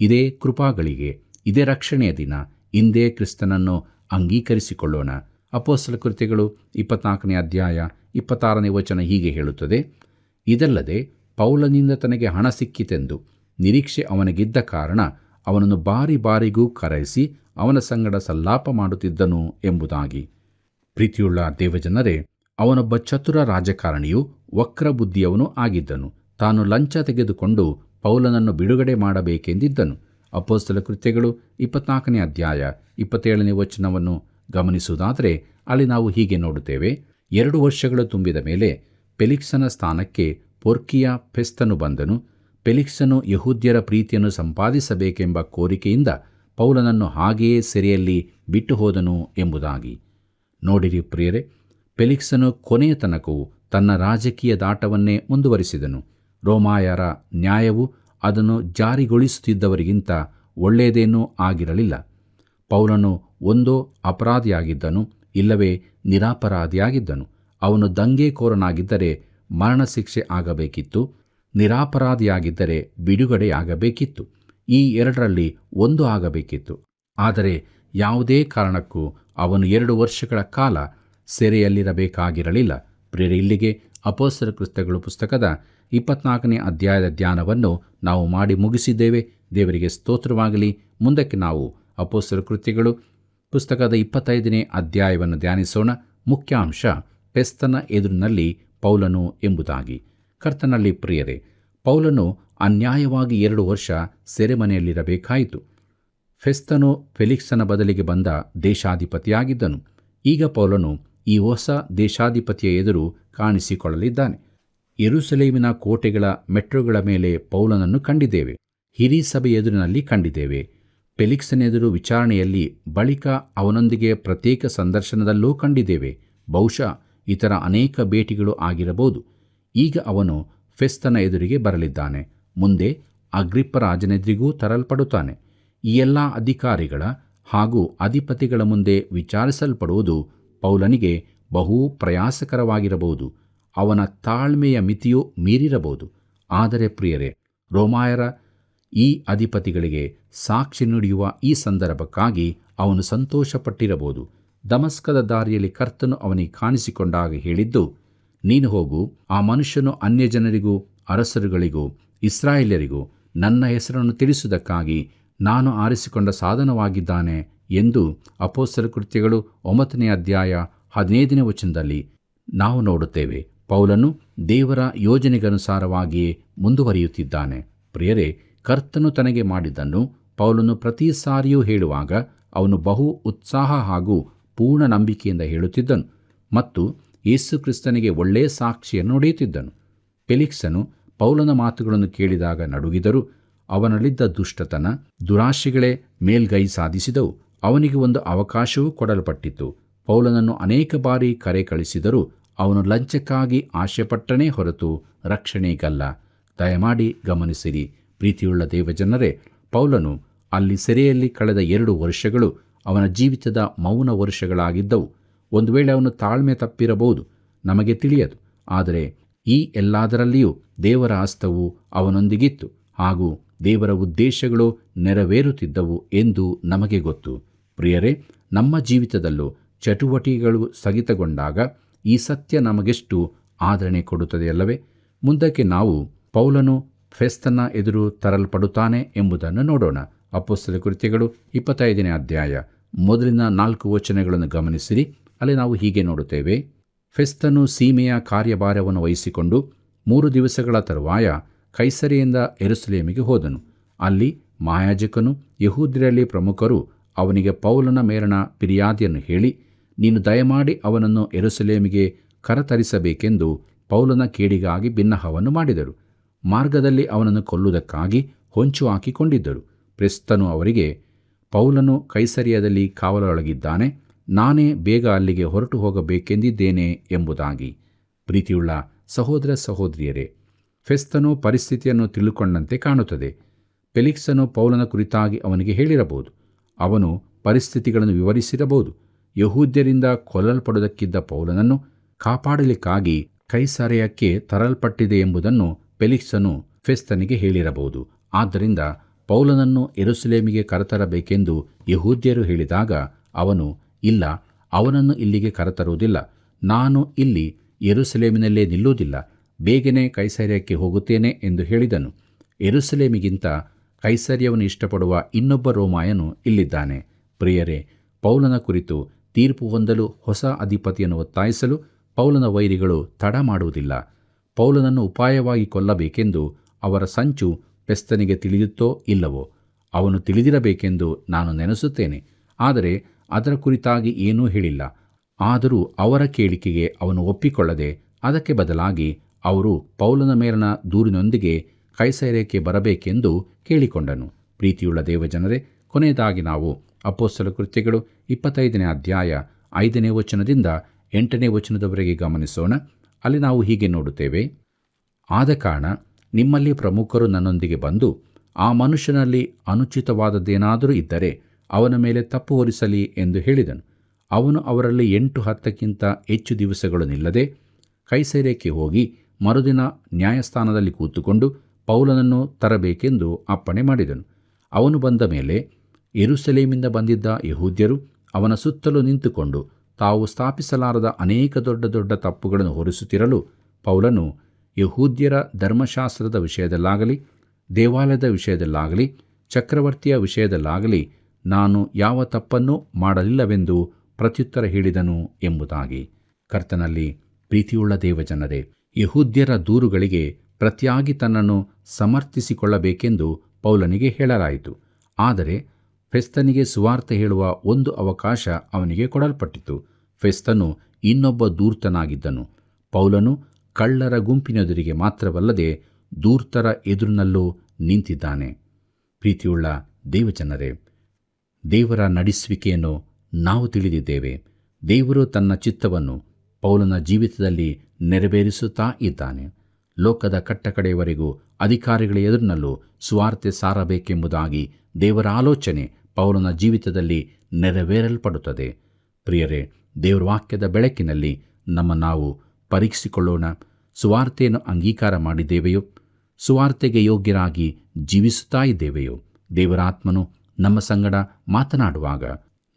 ಇದೇ ಕೃಪಾಗಳಿಗೆ, ಇದೇ ರಕ್ಷಣೆಯ ದಿನ. ಇಂದೇ ಕ್ರಿಸ್ತನನ್ನು ಅಂಗೀಕರಿಸಿಕೊಳ್ಳೋಣ. ಅಪೊಸ್ತಲ ಕೃತ್ಯಗಳು 24ನೇ ಅಧ್ಯಾಯ 26ನೇ ವಚನ ಹೀಗೆ ಹೇಳುತ್ತದೆ, ಇದಲ್ಲದೆ ಪೌಲನಿಂದ ತನಗೆ ಹಣ ಸಿಕ್ಕಿತೆಂದು ನಿರೀಕ್ಷೆ ಅವನಿಗಿದ್ದ ಕಾರಣ ಅವನನ್ನು ಬಾರಿ ಬಾರಿಗೂ ಕರೆಯಿಸಿ ಅವನ ಸಂಗಡ ಸಲ್ಲಾಪ ಮಾಡುತ್ತಿದ್ದನು ಎಂಬುದಾಗಿ. ಪ್ರೀತಿಯುಳ್ಳ ದೇವಜನರೇ, ಅವನೊಬ್ಬ ಚತುರ ರಾಜಕಾರಣಿಯೂ ವಕ್ರ ಬುದ್ಧಿಯವನೂ ಆಗಿದ್ದನು. ತಾನು ಲಂಚ ತೆಗೆದುಕೊಂಡು ಪೌಲನನ್ನು ಬಿಡುಗಡೆ ಮಾಡಬೇಕೆಂದಿದ್ದನು. ಅಪೊಸ್ತಲ ಕೃತ್ಯಗಳು 24ನೇ ಅಧ್ಯಾಯ 27ನೇ ವಚನವನ್ನು ಗಮನಿಸುವುದಾದರೆ ಅಲ್ಲಿ ನಾವು ಹೀಗೆ ನೋಡುತ್ತೇವೆ, 2 ವರ್ಷಗಳು ತುಂಬಿದ ಮೇಲೆ ಫೆಲಿಕ್ಸನ ಸ್ಥಾನಕ್ಕೆ ಪೋರ್ಕಿಯ ಫೆಸ್ತನು ಬಂದನು. ಫೆಲಿಕ್ಸನು ಯಹೂದ್ಯರ ಪ್ರೀತಿಯನ್ನು ಸಂಪಾದಿಸಬೇಕೆಂಬ ಕೋರಿಕೆಯಿಂದ ಪೌಲನನ್ನು ಹಾಗೆಯೇ ಸೆರೆಯಲ್ಲಿ ಬಿಟ್ಟು ಹೋದನು ಎಂಬುದಾಗಿ. ನೋಡಿರಿ ಪ್ರಿಯರೇ, ಫೆಲಿಕ್ಸನು ಕೊನೆಯ ತನಕವೂ ತನ್ನ ರಾಜಕೀಯ ದಾಟವನ್ನೇ ಮುಂದುವರಿಸಿದನು. ರೋಮಾಯರ ನ್ಯಾಯವು ಅದನ್ನು ಜಾರಿಗೊಳಿಸುತ್ತಿದ್ದವರಿಗಿಂತ ಒಳ್ಳೆಯದೇನೂ ಆಗಿರಲಿಲ್ಲ. ಪೌಲನು ಒಂದೋ ಅಪರಾಧಿಯಾಗಿದ್ದನು, ಇಲ್ಲವೇ ನಿರಪರಾಧಿಯಾಗಿದ್ದನು. ಅವನು ದಂಗೆಕೋರನಾಗಿದ್ದರೆ ಮರಣಶಿಕ್ಷೆ ಆಗಬೇಕಿತ್ತು, ನಿರಪರಾಧಿಯಾಗಿದ್ದರೆ ಬಿಡುಗಡೆಯಾಗಬೇಕಿತ್ತು. ಈ ಎರಡರಲ್ಲಿ ಒಂದು ಆಗಬೇಕಿತ್ತು. ಆದರೆ ಯಾವುದೇ ಕಾರಣಕ್ಕೂ ಅವನು 2 ವರ್ಷಗಳ ಕಾಲ ಸೆರೆಯಲ್ಲಿರಬೇಕಾಗಿರಲಿಲ್ಲ. ಪ್ರಿಯರೇ, ಇಲ್ಲಿಗೆ ಅಪೊಸ್ತಲ ಕೃತ್ಯಗಳು ಪುಸ್ತಕದ 24ನೇ ಅಧ್ಯಾಯದ ಧ್ಯಾನವನ್ನು ನಾವು ಮಾಡಿ ಮುಗಿಸಿದ್ದೇವೆ. ದೇವರಿಗೆ ಸ್ತೋತ್ರವಾಗಲಿ. ಮುಂದಕ್ಕೆ ನಾವು ಅಪೊಸ್ತಲ ಕೃತ್ಯಗಳು ಪುಸ್ತಕದ 25ನೇ ಅಧ್ಯಾಯವನ್ನು ಧ್ಯಾನಿಸೋಣ. ಮುಖ್ಯಾಂಶ ಫೆಸ್ತನ ಎದುರಿನಲ್ಲಿ ಪೌಲನು ಎಂಬುದಾಗಿ. ಕರ್ತನಲ್ಲಿ ಪ್ರಿಯರೇ, ಪೌಲನು ಅನ್ಯಾಯವಾಗಿ 2 ವರ್ಷ ಸೆರೆಮನೆಯಲ್ಲಿರಬೇಕಾಯಿತು. ಫೆಸ್ತನು ಫೆಲಿಕ್ಸನ ಬದಲಿಗೆ ಬಂದ ದೇಶಾಧಿಪತಿಯಾಗಿದ್ದನು. ಈಗ ಪೌಲನು ಈ ಹೊಸ ದೇಶಾಧಿಪತಿಯ ಎದುರು ಕಾಣಿಸಿಕೊಳ್ಳಲಿದ್ದಾನೆ. ಯೆರೂಸಲೇಮಿನ ಕೋಟೆಗಳ ಮೆಟ್ರೋಗಳ ಮೇಲೆ ಪೌಲನನ್ನು ಕಂಡಿದ್ದೇವೆ. ಹಿರೀ ಸಭೆ ಎದುರಿನಲ್ಲಿ ಕಂಡಿದ್ದೇವೆ. ಫೆಲಿಕ್ಸನೆದುರು ವಿಚಾರಣೆಯಲ್ಲಿ, ಬಳಿಕ ಅವನೊಂದಿಗೆ ಪ್ರತ್ಯೇಕ ಸಂದರ್ಶನದಲ್ಲೂ ಕಂಡಿದ್ದೇವೆ. ಬಹುಶಃ ಇತರ ಅನೇಕ ಭೇಟಿಗಳು ಆಗಿರಬಹುದು. ಈಗ ಅವನು ಫೆಸ್ತನ ಎದುರಿಗೆ ಬರಲಿದ್ದಾನೆ. ಮುಂದೆ ಅಗ್ರಿಪ್ಪ ರಾಜನೆದುರಿಗೂ ತರಲ್ಪಡುತ್ತಾನೆ. ಈ ಎಲ್ಲ ಅಧಿಕಾರಿಗಳ ಹಾಗೂ ಅಧಿಪತಿಗಳ ಮುಂದೆ ವಿಚಾರಿಸಲ್ಪಡುವುದು ಪೌಲನಿಗೆ ಬಹು ಪ್ರಯಾಸಕರವಾಗಿರಬಹುದು. ಅವನ ತಾಳ್ಮೆಯ ಮಿತಿಯೂ ಮೀರಿರಬಹುದು. ಆದರೆ ಪ್ರಿಯರೇ, ರೋಮಾಯರ ಈ ಅಧಿಪತಿಗಳಿಗೆ ಸಾಕ್ಷಿ ನುಡಿಯುವ ಈ ಸಂದರ್ಭಕ್ಕಾಗಿ ಅವನು ಸಂತೋಷಪಟ್ಟಿರಬಹುದು. ದಮಸ್ಕದ ದಾರಿಯಲ್ಲಿ ಕರ್ತನು ಅವನಿಗೆ ಕಾಣಿಸಿಕೊಂಡಾಗ ಹೇಳಿದ್ದು, ನೀನು ಹೋಗು, ಆ ಮನುಷ್ಯನು ಅನ್ಯಜನರಿಗೂ ಅರಸರುಗಳಿಗೂ ಇಸ್ರಾಯೇಲ್ಯರಿಗೂ ನನ್ನ ಹೆಸರನ್ನು ತಿಳಿಸುವುದಕ್ಕಾಗಿ ನಾನು ಆರಿಸಿಕೊಂಡ ಸಾಧನವಾಗಿದ್ದಾನೆ ಎಂದು ಅಪೊಸ್ತಲ ಕೃತ್ಯಗಳು 9ನೇ ಅಧ್ಯಾಯ 15ನೇ ವಚನದಲ್ಲಿ ನಾವು ನೋಡುತ್ತೇವೆ. ಪೌಲನು ದೇವರ ಯೋಜನೆಗನುಸಾರವಾಗಿಯೇ ಮುಂದುವರಿಯುತ್ತಿದ್ದಾನೆ. ಪ್ರಿಯರೇ, ಕರ್ತನು ತನಗೆ ಮಾಡಿದ್ದನ್ನು ಪೌಲನು ಪ್ರತಿ ಸಾರಿಯೂ ಹೇಳುವಾಗ ಅವನು ಬಹು ಉತ್ಸಾಹ ಹಾಗೂ ಪೂರ್ಣ ನಂಬಿಕೆಯಿಂದ ಹೇಳುತ್ತಿದ್ದನು. ಮತ್ತು ಯೇಸು ಕ್ರಿಸ್ತನಿಗೆ ಒಳ್ಳೆಯ ಸಾಕ್ಷಿಯನ್ನು ನುಡಿಯುತ್ತಿದ್ದನು. ಫೆಲಿಕ್ಸನು ಪೌಲನ ಮಾತುಗಳನ್ನು ಕೇಳಿದಾಗ ನಡುಗಿದರೂ ಅವನಲ್ಲಿದ್ದ ದುಷ್ಟತನ, ದುರಾಶೆಗಳೇ ಮೇಲ್ಗೈ ಸಾಧಿಸಿದವು. ಅವನಿಗೆ ಒಂದು ಅವಕಾಶವೂ ಕೊಡಲ್ಪಟ್ಟಿತು. ಪೌಲನನ್ನು ಅನೇಕ ಬಾರಿ ಕರೆ ಕಳಿಸಿದರೂ ಅವನು ಲಂಚಕ್ಕಾಗಿ ಆಶೆಪಟ್ಟನೇ ಹೊರತು ರಕ್ಷಣೆಗಲ್ಲ. ದಯಮಾಡಿ ಗಮನಿಸಿರಿ ಪ್ರೀತಿಯುಳ್ಳ ದೇವಜನರೇ, ಪೌಲನು ಅಲ್ಲಿ ಸೆರೆಯಲ್ಲಿ ಕಳೆದ 2 ವರ್ಷಗಳು ಅವನ ಜೀವಿತದ ಮೌನ ವರ್ಷಗಳಾಗಿದ್ದವು. ಒಂದು ವೇಳೆ ಅವನು ತಾಳ್ಮೆ ತಪ್ಪಿರಬಹುದು, ನಮಗೆ ತಿಳಿಯದು. ಆದರೆ ಈ ಎಲ್ಲದರಲ್ಲಿಯೂ ದೇವರ ಹಸ್ತವು ಅವನೊಂದಿಗಿತ್ತು ಹಾಗೂ ದೇವರ ಉದ್ದೇಶಗಳು ನೆರವೇರುತ್ತಿದ್ದವು ಎಂದು ನಮಗೆ ಗೊತ್ತು. ಪ್ರಿಯರೇ, ನಮ್ಮ ಜೀವಿತದಲ್ಲೂ ಚಟುವಟಿಕೆಗಳು ಸ್ಥಗಿತಗೊಂಡಾಗ ಈ ಸತ್ಯ ನಮಗೆಷ್ಟು ಆದರಣೆ ಕೊಡುತ್ತದೆಯಲ್ಲವೇ? ಮುಂದಕ್ಕೆ ನಾವು ಪೌಲನು ಫೆಸ್ತನ ಎದುರು ತರಲ್ಪಡುತ್ತಾನೆ ಎಂಬುದನ್ನು ನೋಡೋಣ. ಅಪೊಸ್ತಲ ಕೃತ್ಯಗಳು 25ನೇ ಅಧ್ಯಾಯ ಮೊದಲಿನ 4 ವಚನಗಳನ್ನು ಗಮನಿಸಿರಿ. ಅಲ್ಲಿ ನಾವು ಹೀಗೆ ನೋಡುತ್ತೇವೆ. ಫೆಸ್ತನು ಸೀಮೆಯ ಕಾರ್ಯಭಾರವನ್ನು ವಹಿಸಿಕೊಂಡು 3 ದಿವಸಗಳ ತರುವಾಯ ಕೈಸರೆಯಿಂದ ಯೆರೂಸಲೇಮಿಗೆ ಹೋದನು. ಅಲ್ಲಿ ಮಹಾಯಾಜಕನು ಯೆಹೂದ್ಯರಲ್ಲಿ ಪ್ರಮುಖರು ಅವನಿಗೆ ಪೌಲನ ಮೇಲಣ ಫಿರ್ಯಾದಿಯನ್ನು ಹೇಳಿ, ನೀನು ದಯಮಾಡಿ ಅವನನ್ನು ಯೆರೂಸಲೇಮಿಗೆ ಕರತರಿಸಬೇಕೆಂದು ಪೌಲನ ಕೇಡಿಗಾಗಿ ಬಿನ್ನಹವನ್ನು ಮಾಡಿದರು. ಮಾರ್ಗದಲ್ಲಿ ಅವನನ್ನು ಕೊಲ್ಲುವುದಕ್ಕಾಗಿ ಹೊಂಚು ಹಾಕಿಕೊಂಡಿದ್ದರು. ಫೆಸ್ತನು ಅವರಿಗೆ, ಪೌಲನು ಕೈಸರಿಯದಲ್ಲಿ ಕಾವಲೊಳಗಿದ್ದಾನೆ, ನಾನೇ ಬೇಗ ಅಲ್ಲಿಗೆ ಹೊರಟು ಹೋಗಬೇಕೆಂದಿದ್ದೇನೆ ಎಂಬುದಾಗಿ. ಪ್ರೀತಿಯುಳ್ಳ ಸಹೋದರ ಸಹೋದರಿಯರೇ, ಫೆಸ್ತನು ಪರಿಸ್ಥಿತಿಯನ್ನು ತಿಳುಕೊಂಡಂತೆ ಕಾಣುತ್ತದೆ. ಫೆಲಿಕ್ಸನು ಪೌಲನ ಕುರಿತಾಗಿ ಅವನಿಗೆ ಹೇಳಿರಬಹುದು. ಅವನು ಪರಿಸ್ಥಿತಿಗಳನ್ನು ವಿವರಿಸಿರಬಹುದು. ಯಹೂದ್ಯರಿಂದ ಕೊಲ್ಲಲ್ಪಡುವುದಕ್ಕಿದ್ದ ಪೌಲನನ್ನು ಕಾಪಾಡಲಿಕ್ಕಾಗಿ ಕೈಸರೆಯಕ್ಕೆ ತರಲ್ಪಟ್ಟಿದೆ ಎಂಬುದನ್ನು ಫೆಲಿಕ್ಸನು ಫೆಸ್ತನಿಗೆ ಹೇಳಿರಬಹುದು. ಆದ್ದರಿಂದ ಪೌಲನನ್ನು ಯೆರೂಸಲೇಮಿಗೆ ಕರೆತರಬೇಕೆಂದು ಯಹೂದ್ಯರು ಹೇಳಿದಾಗ ಅವನು, ಇಲ್ಲ, ಅವನನ್ನು ಇಲ್ಲಿಗೆ ಕರೆತರುವುದಿಲ್ಲ, ನಾನು ಇಲ್ಲಿ ಯೆರೂಸಲೇಮಿನಲ್ಲೇ ನಿಲ್ಲುವುದಿಲ್ಲ, ಬೇಗನೆ ಕೈಸರ್ಯಕ್ಕೆ ಹೋಗುತ್ತೇನೆ ಎಂದು ಹೇಳಿದನು. ಯೆರೂಸಲೇಮಿಗಿಂತ ಕೈಸರ್ಯವನ್ನು ಇಷ್ಟಪಡುವ ಇನ್ನೊಬ್ಬ ರೋಮಾಯನು ಇಲ್ಲಿದ್ದಾನೆ. ಪ್ರಿಯರೇ, ಪೌಲನ ಕುರಿತು ತೀರ್ಪು ಹೊಂದಲು ಹೊಸ ಅಧಿಪತಿಯನ್ನು ಒತ್ತಾಯಿಸಲು ಪೌಲನ ವೈರಿಗಳು ತಡ ಮಾಡುವುದಿಲ್ಲ. ಪೌಲನನ್ನು ಉಪಾಯವಾಗಿ ಕೊಲ್ಲಬೇಕೆಂದು ಅವರ ಸಂಚು ಫೆಸ್ತನಿಗೆ ತಿಳಿಯುತ್ತೋ ಇಲ್ಲವೋ? ಅವನು ತಿಳಿದಿರಬೇಕೆಂದು ನಾನು ನೆನೆಸುತ್ತೇನೆ. ಆದರೆ ಅದರ ಕುರಿತಾಗಿ ಏನೂ ಹೇಳಿಲ್ಲ. ಆದರೂ ಅವರ ಕೇಳಿಕೆಗೆ ಅವನು ಒಪ್ಪಿಕೊಳ್ಳದೆ ಅದಕ್ಕೆ ಬದಲಾಗಿ ಅವರು ಪೌಲನ ಮೇಲನ ದೂರಿನೊಂದಿಗೆ ಕೈಸರೈಯಕ್ಕೆ ಬರಬೇಕೆಂದು ಕೇಳಿಕೊಂಡನು. ಪ್ರೀತಿಯುಳ್ಳ ದೇವಜನರೇ, ಕೊನೆಯದಾಗಿ ನಾವು ಅಪೊಸ್ತಲ ಕೃತ್ಯಗಳು 25ನೇ ಅಧ್ಯಾಯ 5ನೇ ವಚನದಿಂದ 8ನೇ ವಚನದವರೆಗೆ ಗಮನಿಸೋಣ. ಅಲ್ಲಿ ನಾವು ಹೀಗೆ ನೋಡುತ್ತೇವೆ. ಆದ ಕಾರಣ ನಿಮ್ಮಲ್ಲಿ ಪ್ರಮುಖರು ನನ್ನೊಂದಿಗೆ ಬಂದು ಆ ಮನುಷ್ಯನಲ್ಲಿ ಅನುಚಿತವಾದದ್ದೇನಾದರೂ ಇದ್ದರೆ ಅವನ ಮೇಲೆ ತಪ್ಪು ಹೊರಿಸಲಿ ಎಂದು ಹೇಳಿದನು. ಅವನು ಅವರಲ್ಲಿ 8-10ಕ್ಕಿಂತ ಹೆಚ್ಚು ದಿವಸಗಳು ನಿಲ್ಲದೆ ಕೈಸರೈಯಕ್ಕೆ ಹೋಗಿ ಮರುದಿನ ನ್ಯಾಯಸ್ಥಾನದಲ್ಲಿ ಕೂತುಕೊಂಡು ಪೌಲನನ್ನು ತರಬೇಕೆಂದು ಅಪ್ಪಣೆ ಮಾಡಿದನು. ಅವನು ಬಂದ ಮೇಲೆ ಯೆರೂಸಲೇಮಿಂದ ಬಂದಿದ್ದ ಯಹೂದ್ಯರು ಅವನ ಸುತ್ತಲೂ ನಿಂತುಕೊಂಡು ತಾವು ಸ್ಥಾಪಿಸಲಾರದ ಅನೇಕ ದೊಡ್ಡ ದೊಡ್ಡ ತಪ್ಪುಗಳನ್ನು ಹೊರಿಸುತ್ತಿರಲು ಪೌಲನು ಯಹೂದ್ಯರ ಧರ್ಮಶಾಸ್ತ್ರದ ವಿಷಯದಲ್ಲಾಗಲಿ, ದೇವಾಲಯದ ವಿಷಯದಲ್ಲಾಗಲಿ, ಚಕ್ರವರ್ತಿಯ ವಿಷಯದಲ್ಲಾಗಲಿ ನಾನು ಯಾವ ತಪ್ಪನ್ನೂ ಮಾಡಲಿಲ್ಲವೆಂದು ಪ್ರತ್ಯುತ್ತರ ಹೇಳಿದನು ಎಂಬುದಾಗಿ. ಕರ್ತನಲ್ಲಿ ಪ್ರೀತಿಯುಳ್ಳ ದೇವಜನರೇ, ಯಹೂದ್ಯರ ದೂರುಗಳಿಗೆ ಪ್ರತಿಯಾಗಿ ತನ್ನನ್ನು ಸಮರ್ಥಿಸಿಕೊಳ್ಳಬೇಕೆಂದು ಪೌಲನಿಗೆ ಹೇಳಲಾಯಿತು. ಆದರೆ ಫೆಸ್ತನಿಗೆ ಸುವಾರ್ತೆ ಹೇಳುವ ಒಂದು ಅವಕಾಶ ಅವನಿಗೆ ಕೊಡಲ್ಪಟ್ಟಿತು. ಫೆಸ್ತನು ಇನ್ನೊಬ್ಬ ಧೂರ್ತನಾಗಿದ್ದನು. ಪೌಲನು ಕಳ್ಳರ ಗುಂಪಿನೆದುರಿಗೆ ಮಾತ್ರವಲ್ಲದೆ ಧೂರ್ತರ ಎದುರಿನಲ್ಲೂ ನಿಂತಿದ್ದಾನೆ. ಪ್ರೀತಿಯುಳ್ಳ ದೇವಜನರೇ, ದೇವರ ನಡೆಸುವಿಕೆಯನ್ನು ನಾವು ತಿಳಿದಿದ್ದೇವೆ. ದೇವರು ತನ್ನ ಚಿತ್ತವನ್ನು ಪೌಲನ ಜೀವಿತದಲ್ಲಿ ನೆರವೇರಿಸುತ್ತಾ ಇದ್ದಾನೆ. ಲೋಕದ ಕಟ್ಟಕಡೆಯವರೆಗೂ ಅಧಿಕಾರಿಗಳ ಎದುರಿನಲ್ಲೂ ಸುವಾರ್ತೆ ಸಾರಬೇಕೆಂಬುದಾಗಿ ದೇವರ ಆಲೋಚನೆ ಪೌಲನ ಜೀವಿತದಲ್ಲಿ ನೆರವೇರಲ್ಪಡುತ್ತದೆ. ಪ್ರಿಯರೇ, ದೇವರ ವಾಕ್ಯದ ಬೆಳಕಿನಲ್ಲಿ ನಾವು ಪರೀಕ್ಷಿಸಿಕೊಳ್ಳೋಣ. ಸುವಾರ್ತೆಯನ್ನು ಅಂಗೀಕಾರ ಮಾಡಿದ್ದೇವೆಯೋ? ಸುವಾರ್ತೆಗೆ ಯೋಗ್ಯರಾಗಿ ಜೀವಿಸುತ್ತಾ ಇದ್ದೇವೆಯೋ? ದೇವರಾತ್ಮನು ನಮ್ಮ ಸಂಗಡ ಮಾತನಾಡುವಾಗ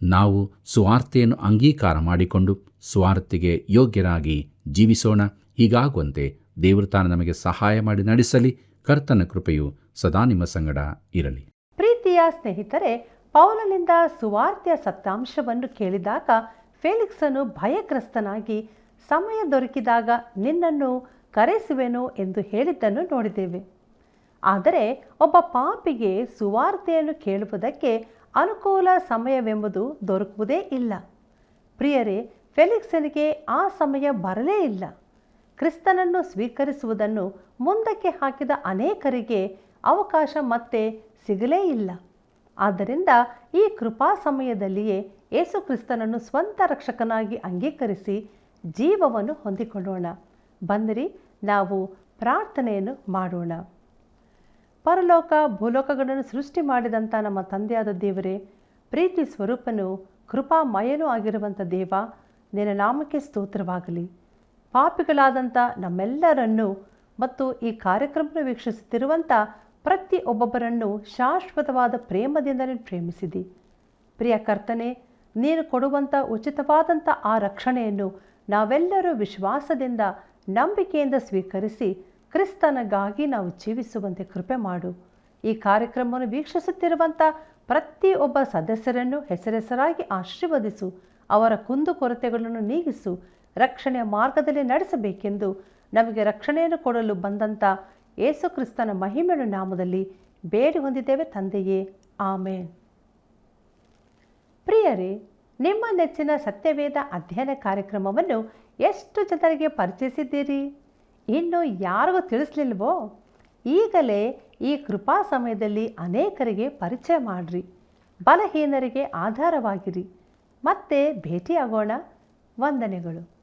ನಾವು ಸುವಾರ್ತೆಯನ್ನು ಅಂಗೀಕಾರ ಮಾಡಿಕೊಂಡು ಸುವಾರ್ತೆಗೆ ಯೋಗ್ಯರಾಗಿ ಜೀವಿಸೋಣ. ಹೀಗಾಗುವಂತೆ ದೇವರು ತಾನು ನಮಗೆ ಸಹಾಯ ಮಾಡಿ ನಡೆಸಲಿ. ಕರ್ತನ ಕೃಪೆಯು ಸದಾ ನಿಮ್ಮ ಸಂಗಡ ಇರಲಿ. ಪ್ರೀತಿಯ ಸ್ನೇಹಿತರೆ, ಪೌಲನಿಂದ ಸುವಾರ್ತೆಯ ಸತ್ಯಾಂಶವನ್ನು ಕೇಳಿದಾಗ ಫೆಲಿಕ್ಸನು ಭಯಗ್ರಸ್ತನಾಗಿ ಸಮಯ ದೊರಕಿದಾಗ ನಿನ್ನನ್ನು ಕರೆಸುವೆನು ಎಂದು ಹೇಳಿದ್ದನ್ನು ನೋಡಿದ್ದೇವೆ. ಆದರೆ ಒಬ್ಬ ಪಾಪಿಗೆ ಸುವಾರ್ತೆಯನ್ನು ಕೇಳುವುದಕ್ಕೆ ಅನುಕೂಲ ಸಮಯವೆಂಬುದು ದೊರಕುವುದೇ ಇಲ್ಲ. ಪ್ರಿಯರೇ, ಫೆಲಿಕ್ಸನಿಗೆ ಆ ಸಮಯ ಬರಲೇ ಇಲ್ಲ. ಕ್ರಿಸ್ತನನ್ನು ಸ್ವೀಕರಿಸುವುದನ್ನು ಮುಂದಕ್ಕೆ ಹಾಕಿದ ಅನೇಕರಿಗೆ ಅವಕಾಶ ಮತ್ತೆ ಸಿಗಲೇ ಇಲ್ಲ. ಆದ್ದರಿಂದ ಈ ಕೃಪಾ ಸಮಯದಲ್ಲಿಯೇ ಯೇಸು ಕ್ರಿಸ್ತನನ್ನು ಸ್ವಂತ ರಕ್ಷಕನಾಗಿ ಅಂಗೀಕರಿಸಿ ಜೀವವನ್ನು ಹೊಂದಿಕೊಳ್ಳೋಣ. ಬಂದಿರಿ, ನಾವು ಪ್ರಾರ್ಥನೆಯನ್ನು ಮಾಡೋಣ. ಪರಲೋಕ ಭೂಲೋಕಗಳನ್ನು ಸೃಷ್ಟಿ ಮಾಡಿದಂಥ ನಮ್ಮ ತಂದೆಯಾದ ದೇವರೇ, ಪ್ರೀತಿ ಸ್ವರೂಪನು ಕೃಪಾಮಯನೂ ಆಗಿರುವಂಥ ದೇವ, ನಿನ್ನ ನಾಮಕ್ಕೆ ಸ್ತೋತ್ರವಾಗಲಿ. ಪಾಪಿಗಳಾದಂಥ ನಮ್ಮೆಲ್ಲರನ್ನು ಮತ್ತು ಈ ಕಾರ್ಯಕ್ರಮವನ್ನು ವೀಕ್ಷಿಸುತ್ತಿರುವಂಥ ಪ್ರತಿಯೊಬ್ಬೊಬ್ಬರನ್ನು ಶಾಶ್ವತವಾದ ಪ್ರೇಮದಿಂದ ನೀನು ಪ್ರೇಮಿಸಿದಿ. ಪ್ರಿಯ ಕರ್ತನೆ, ನೀನು ಕೊಡುವಂಥ ಉಚಿತವಾದಂಥ ಆ ರಕ್ಷಣೆಯನ್ನು ನಾವೆಲ್ಲರೂ ವಿಶ್ವಾಸದಿಂದ ನಂಬಿಕೆಯಿಂದ ಸ್ವೀಕರಿಸಿ ಕ್ರಿಸ್ತನಿಗಾಗಿ ನಾವು ಜೀವಿಸುವಂತೆ ಕೃಪೆ ಮಾಡು. ಈ ಕಾರ್ಯಕ್ರಮವನ್ನು ವೀಕ್ಷಿಸುತ್ತಿರುವಂಥ ಪ್ರತಿಯೊಬ್ಬ ಸದಸ್ಯರನ್ನು ಹೆಸರೆಸರಾಗಿ ಆಶೀರ್ವದಿಸು. ಅವರ ಕುಂದುಕೊರತೆಗಳನ್ನು ನೀಗಿಸು. ರಕ್ಷಣೆಯ ಮಾರ್ಗದಲ್ಲಿ ನಡೆಸಬೇಕೆಂದು ನಮಗೆ ರಕ್ಷಣೆಯನ್ನು ಕೊಡಲು ಬಂದಂಥ ಯೇಸು ಕ್ರಿಸ್ತನ ಮಹಿಮೆಯ ನಾಮದಲ್ಲಿ ಬೇಡಿ ಹೊಂದಿದ್ದೇವೆ ತಂದೆಯೇ, ಆಮೇನ್. ಪ್ರಿಯರೇ, ನಿಮ್ಮ ನೆಚ್ಚಿನ ಸತ್ಯವೇದ ಅಧ್ಯಯನ ಕಾರ್ಯಕ್ರಮವನ್ನು ಎಷ್ಟು ಜನರಿಗೆ ಪರಿಚಯಿಸಿದ್ದೀರಿ? ಇನ್ನು ಯಾರಿಗೂ ತಿಳಿಸ್ಲಿಲ್ವೋ? ಈಗಲೇ ಈ ಕೃಪಾ ಸಮಯದಲ್ಲಿ ಅನೇಕರಿಗೆ ಪರಿಚಯ ಮಾಡಿರಿ. ಬಲಹೀನರಿಗೆ ಆಧಾರವಾಗಿರಿ. ಮತ್ತೆ ಭೇಟಿಯಾಗೋಣ. ವಂದನೆಗಳು.